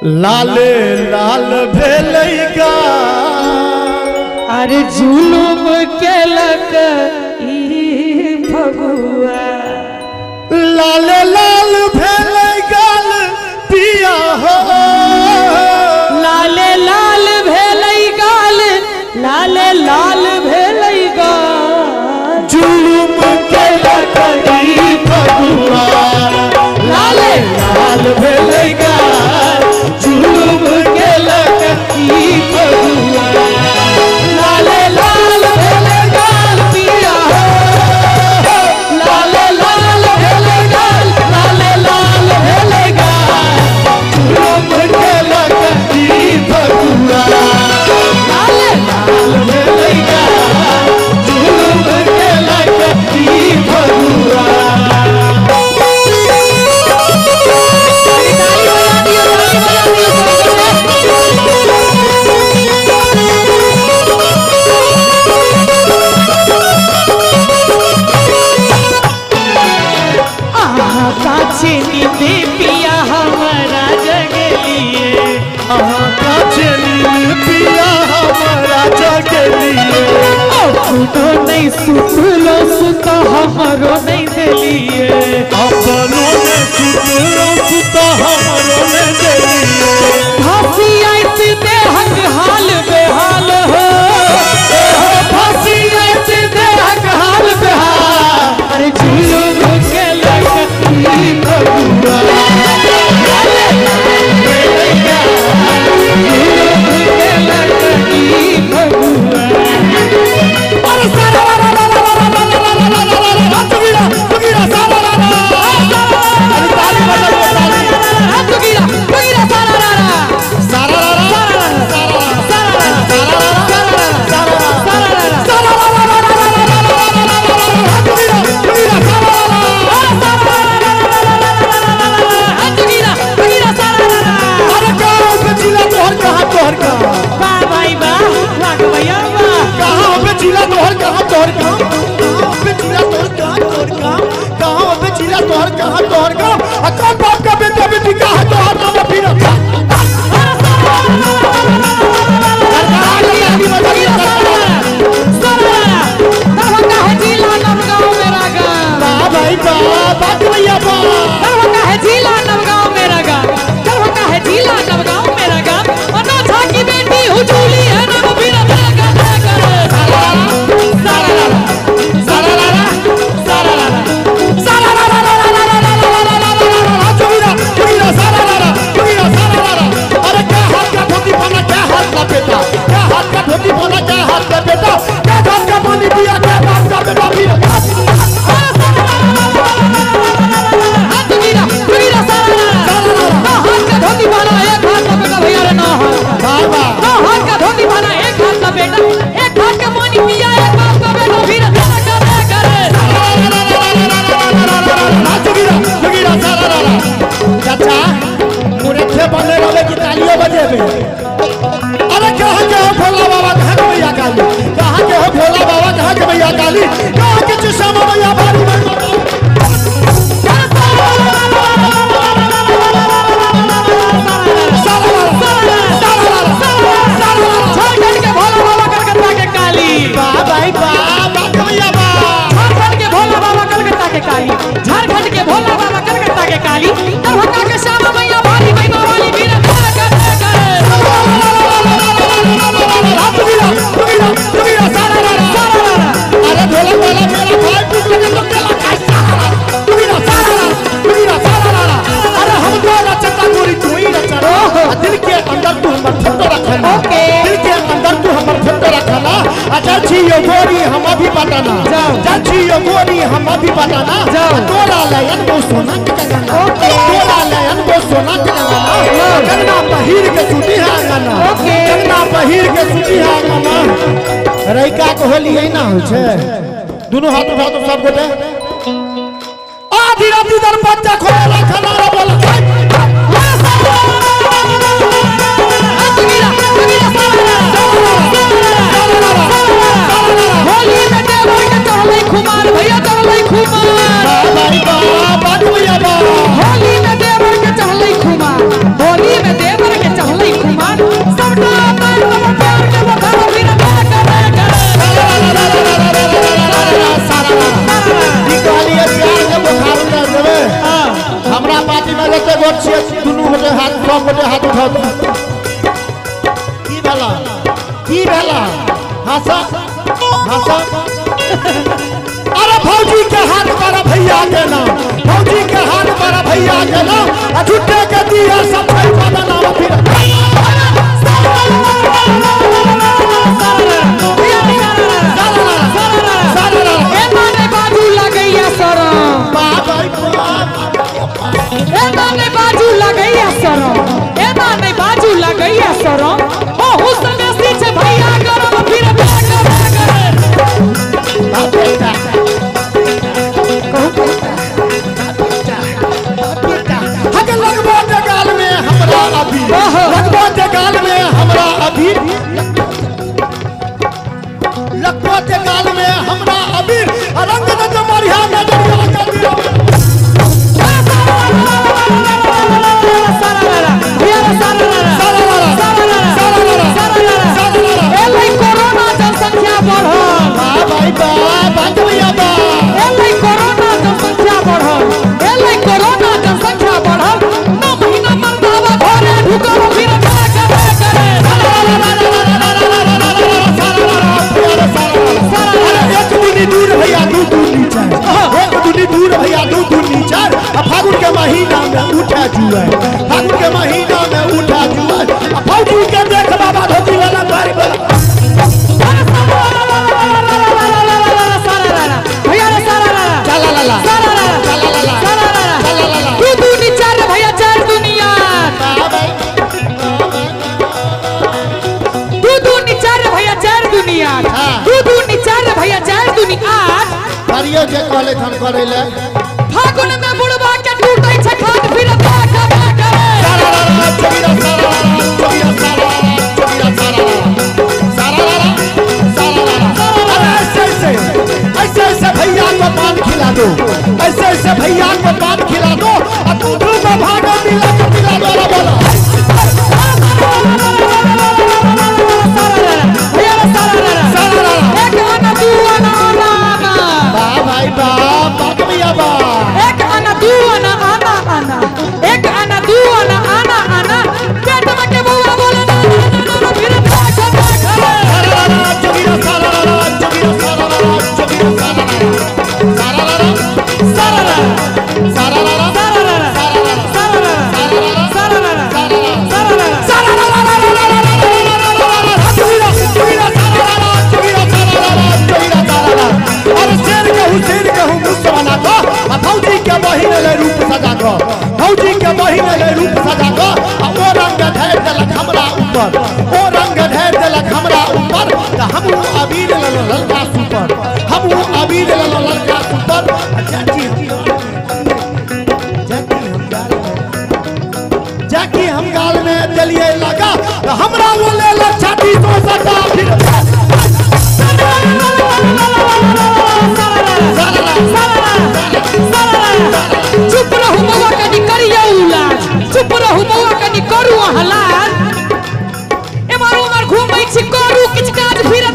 लाले लाल भेलैगा अरे जुलुम केलक ई भगुआ लाले लाल भेलैगा पिया हो लाले लाल भेलैगा लाले लाल भेलैगा जुलुम केलक ई भगुआ लाले लाल भेलैगा जुलुम केलक ई भगुआ लाले लाल भेलैगा पिया हो लाले लाल भेलैगा लाले लाल भेलैगा जुलुम केलक ई भगुआ लाले लाल भेलैगा जुलुम केलक ई भगुआ पिया हमारा जगलिए पिया हमारा जगलिए अपनो नहीं सुतलो सुत हमारो नहीं दिलिए अपनो ने सुतलो सुत हमारो ने दिलिए फांसी आइते देहक हाल बेहाल हो फांसी आइते देहक हाल बेहाल अरे जुलुम केलक ई भगुआ लाले भेलैगा जुलुम केलक ई भगुआ अरे सारा तुगिरा तुगिरा सारा अरे ताली बजा तुगिरा तुगिरा सारा सारा अरे कहाँ के हो भोला बाबा कहाँ के भैया काली कहाँ के हो भोला बाबा कहाँ के भैया काली कहाँ के चुशामा भैया भारी झारखंड के भोला बाबा कलकत्ता के काली भाई भैया झारखंड के भोला बाबा कलकत्ता के काली झारखंड के भोला बाबा कलकत्ता के काली दरभंगा के श्यामा मैया भारी महिमा वाली वीर दिल के अंदर तू हमर फोटो रखना दिल के अंदर तू हमर फोटो रखना अच्छा छी यो गोरी हम अभी बताना चाची यो गोरी हम अभी बताना तोरा लयन वो सोना के गंगा तोरा लयन वो सोना के गंगा गंगा पहिर के सूती है गंगा गंगा पहिर के सूती है गंगा रैका को होली है ना हो छे दोनों हाथ उठा दो सब गोटे आधी रात इधर बच्चा खोला खाना बोला होली में देवर के चढ़ले खुमार भैया चढ़ले खुमार होली में देवर के चढ़ले खुमार होली में देवर दोनों बजे हाथ सब बजे हाथ उठाओ की भेला हंसा अरे भौजी के हाथ पर भैया के नाम भौजी के हाथ पर भैया के नाम झूठे के दिया सब पैसा नाम फिर बाजू लगैया सरम बाजू लगैया सरम बाजू लगैया सरम ओहू संगे सीछ भैया गरम फिर लगभग जगाल में हमरा अभी लगभग जगाल में हमरा अभी लगभग जगाल में हमरा अभी रंग न मरिया नजरिया कर दियो कोरोना जनसंख्या बढ़ल भाई बा भैया बा कोरोना जनसंख्या बढ़ल कोरोना जनसंख्या बढ़ल 9 महीना मरदावा घरे ढुकल फिर एक दूनी दूर भैया दू नीचे एक दूनी दूर भैया दू नीचे फागुन के महीना में उठा जुआ फागुन के महीना में उठा जुआ फौजी के देख बाबा धोती वाला बारी वाला करियो जे कहले हम करे ले फागुन में बुढ़वा के टूटै छै खाट फिर ताका करे ऐसे भैया को पान खिला दो ऐसे भैया को पान खिला दो और तू को भागो मिला दो बोलो एक आना दू आना भाई बा भैया बा एक आना दू आना एक आना दू आना पेट में के बउआ बोले ना फिर ताका भौजी के बहिन ले रूप सजा को ओ रंग ढेर देलक हमरा ऊपर ओ रंग ढेर देलक हमरा ऊपर त हम अबीर ले ललका सुपर हम अबीर ले ललका सुपर जाकी हम गाल में दिलिए लगा त हमरा वो ले ल छाती तो सटा फिर चुप रहू बउआ कनी करिया उलाज चुप रहू बउआ कनी करू हलाल एमार उमर घूमै छी करू किछ काज फिर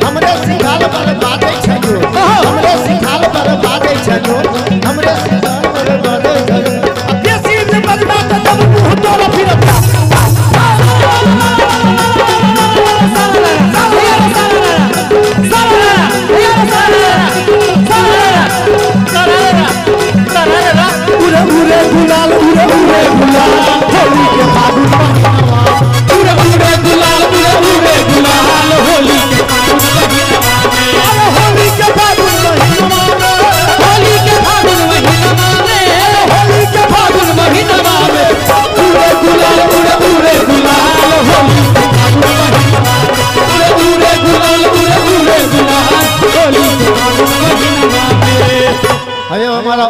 हमरे सिखाल पर बाते छजो हमरे सिखाल पर बाते छजो हमरे सिखाल पर बाते छजो देसी से बजना त तब मुंह तोड़ फिर उरे गुलाल होली के फागुन उरे गुलाल होली के होली के फागुन महीना होली के फागुन महीना में उरे गुलाल होली के अरे हमारा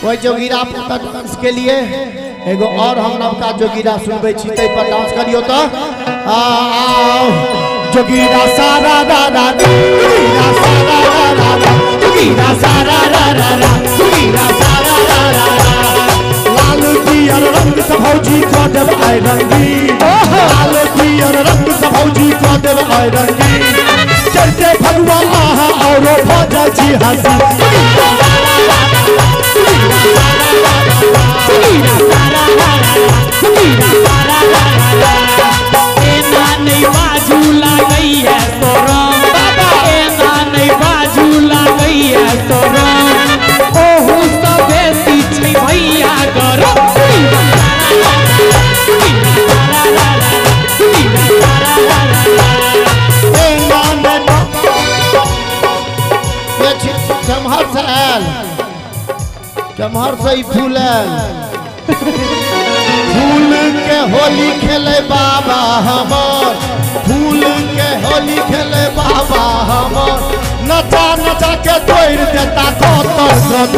वही जोगिरा डांस के लिए एगो और हम नवका जोगिरा सुनबे छी तै पर डांस करियो तो जोगिरा सारा दादा जोगिरा सारा दादा जोगिरा सारा दादा जोगिरा सारा दादा लाल जी पियर रंग से भौजी को देव आई रंगी लाल पियर रंग से भौजी को देव आई रंगी चलते भगवा आहा और भौजा जी हंसी नहीं बाजू लागई है तोरम नहीं बाजू लागई है तोरम ओहू सबे पीछे भैया गरो कमहर से ही फूल फूल के होली खेले बाबा हमर फूल के होली खेले बाबा हमर नचा नचा के तोड़ देता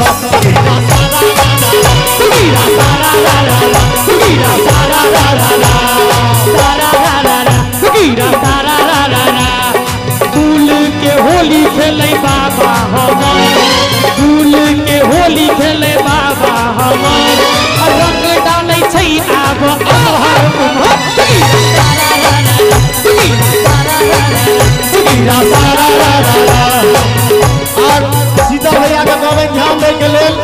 फूल के होली खेले बाबा हमर फूल के होली खेले बाबा हमर रंग डालै छै आब और सीधा भैया के गावे ध्यान दे के लेल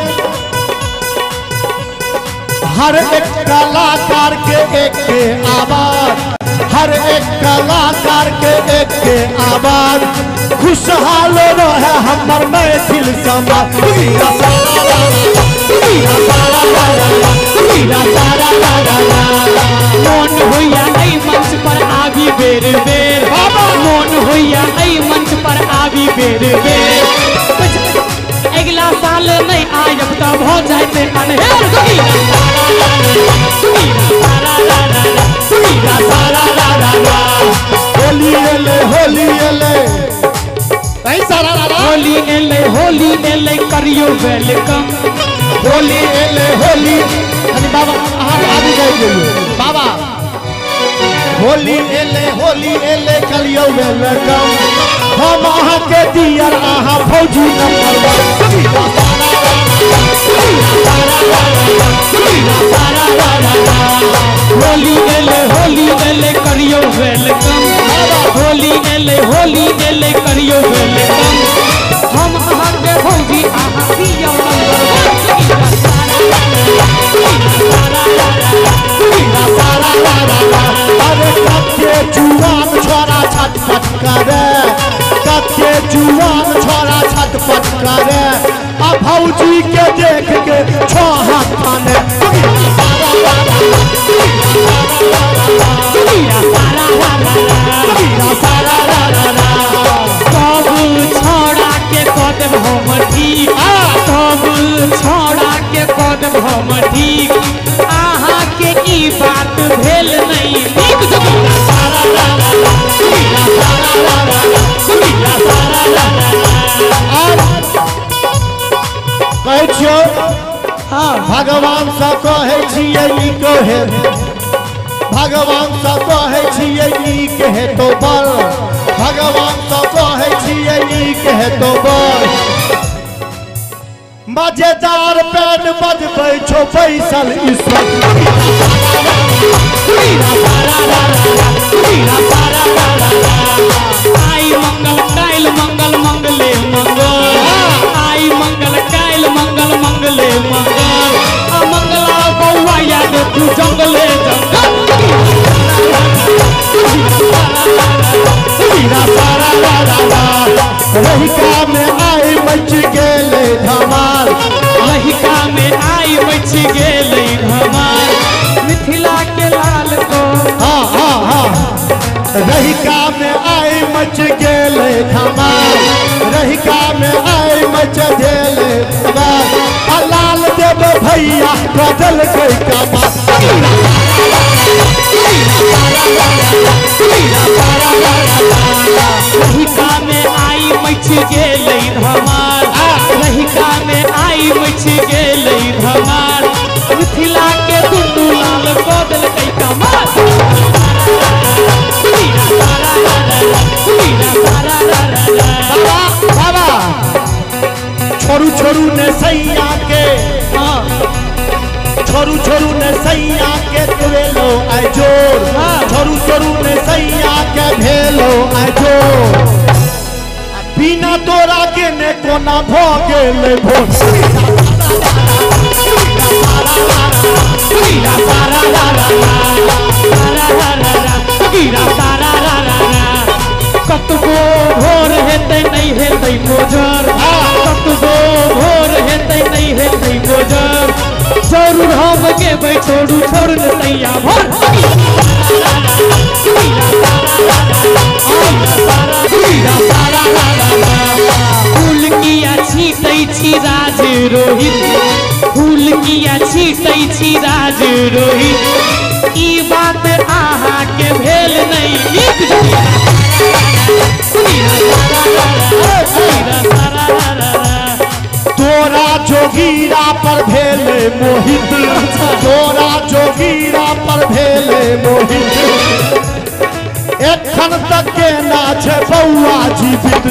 हर एक कलाकार के एक के आवाज हर एक कलाकार के एक के आवाज खुशहाल रहे हमर मैथिल समाज मोन होइया एहि मंच पर आबी बेर बेर मोन होइया एहि मंच पर आबी बेर बेर अगला साल नहीं आयब त भ जाइते अनहेर होली एले होली एले होली एले करियो वेलकम होली एले होली अरे बाबा अहाँ आबि जाइए बाबा होली एले करियो वेलकम हम अहाँ के दियर अहाँ भौजी होली एले करियो वेलकम होली एले करियो वेलकम हम अहाँ के भौजी अहाँ दियो अरे कते जुआन छोरा छटपट करे कते जुआन छोरा छटपट करे आ भौजी के देख के छो हाथ थाने सब छोड़ा के कदम हम ठीक सब छोड़ा के कदम हम ठीक अहाँ के ई बात भेल नहीं कहै छियो भगवान से कहै छियै ई कहे भगवान से कहै छियै ई कहे तो बल भगवान से कहै छियै ई कहे तो बल मजेदार पैन बजबै छो बैसल ईश्वर आई मंगल काइल मंगल मंगले मंगल आई मंगल काइल मंगल मंगले मंगल आ मंगला बौआ याद तू जंगले रहिका में आई मच गेले धमाल रहिका में आई मच गेले धमाल मिथिला के लाल को रहिका में आई मच गेले धमाल रहिका में आई मच गेले धमाल लाल देव भैया बदल गई कमाल रहिका में आई मच गेले धमाल रहिका में आई मच गेले धमाल मिथिला के दुनू लाल बदल गई कमाल बाबा छोरू छोरू ने सैया के छोरू छोरू ने सैया के तुवेलो आय जोर छोरू छोरू ने सैया के भेलो आय जोर बिना तोरा के ने कोना भ गेले भोर कतबो भोर हेतै नहीं हेतै मोजर कतबो भोर हेतै नहीं हेतै मोजर जरूर हम के छोड़ू छोड़ न तैया भोर फूल किया छीटै छी राज रोहित फूल किया छीटै छी राज रोहित ई बात आहा के भेल नहीं नीक तोरा जोगीरा पर भेले मोहित तोरा जोगीरा पर भेले मोहित एखन तक के ना छै बौआ जीवित